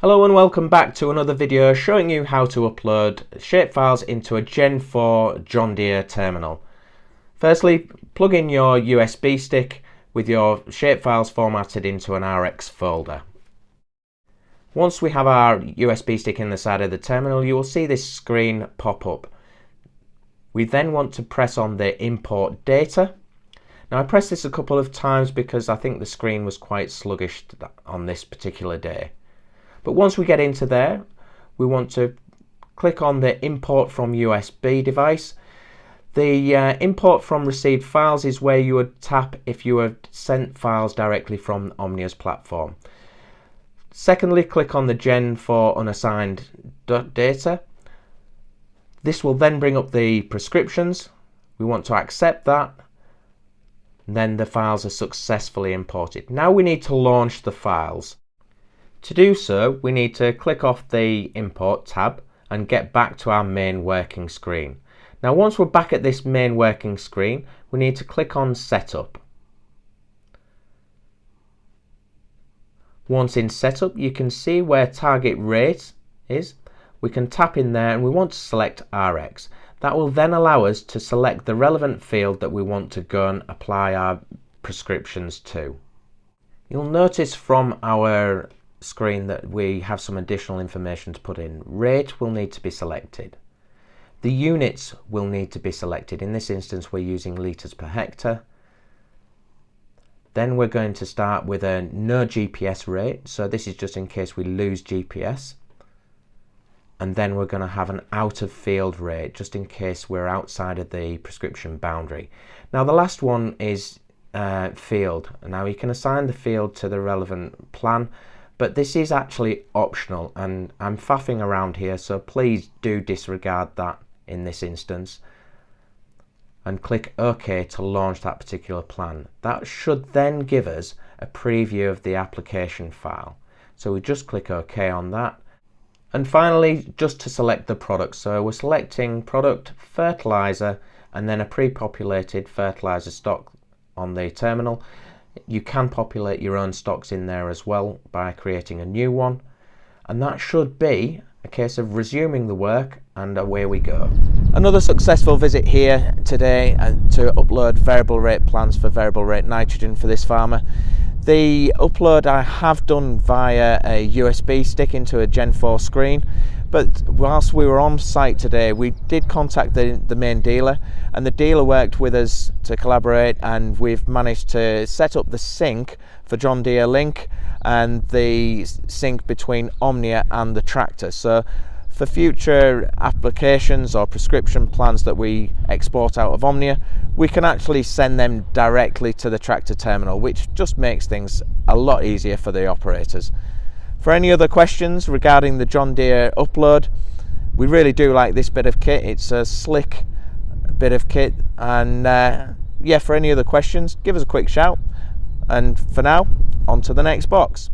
Hello and welcome back to another video showing you how to upload shapefiles into a Gen 4 John Deere terminal. Firstly, plug in your USB stick with your shapefiles formatted into an RX folder. Once we have our USB stick in the side of the terminal, you will see this screen pop up. We then want to press on the import data. Now I pressed this a couple of times because I think the screen was quite sluggish on this particular day. But once we get into there, we want to click on the import from USB device. The import from received files is where you would tap if you had sent files directly from Omnia's platform. Secondly, click on the Gen 4 unassigned data. This will then bring up the prescriptions. We want to accept that. Then the files are successfully imported. Now we need to launch the files. To do so, we need to click off the Import tab and get back to our main working screen. Now once we're back at this main working screen, we need to click on Setup. Once in Setup, you can see where Target Rate is. We can tap in there and we want to select RX. That will then allow us to select the relevant field that we want to go and apply our prescriptions to. You'll notice from our screen that we have some additional information to put in. Rate will need to be selected. The units will need to be selected. In this instance we're using litres per hectare. Then we're going to start with a no GPS rate, so this is just in case we lose GPS. And then we're going to have an out of field rate just in case we're outside of the prescription boundary. Now the last one is field. Now you can assign the field to the relevant plan, but this is actually optional and I'm faffing around here, so please do disregard that in this instance and click OK to launch that particular plan. That should then give us a preview of the application file. So we just click OK on that. And finally, just to select the product. So we're selecting product, fertilizer, and then a pre-populated fertilizer stock on the terminal. You can populate your own stocks in there as well by creating a new one, and that should be a case of resuming the work, and away we go. Another successful visit here today to upload variable rate plans for variable rate nitrogen for this farmer. The upload I have done via a USB stick into a Gen 4 screen, but whilst we were on site today we did contact the main dealer, and the dealer worked with us to collaborate, and we've managed to set up the sync for John Deere Link and the sync between Omnia and the tractor. So for future applications or prescription plans that we export out of Omnia, we can actually send them directly to the tractor terminal, which just makes things a lot easier for the operators. For any other questions regarding the John Deere upload, we really do like this bit of kit. It's a slick bit of kit, and yeah, for any other questions, give us a quick shout. And for now, on to the next box.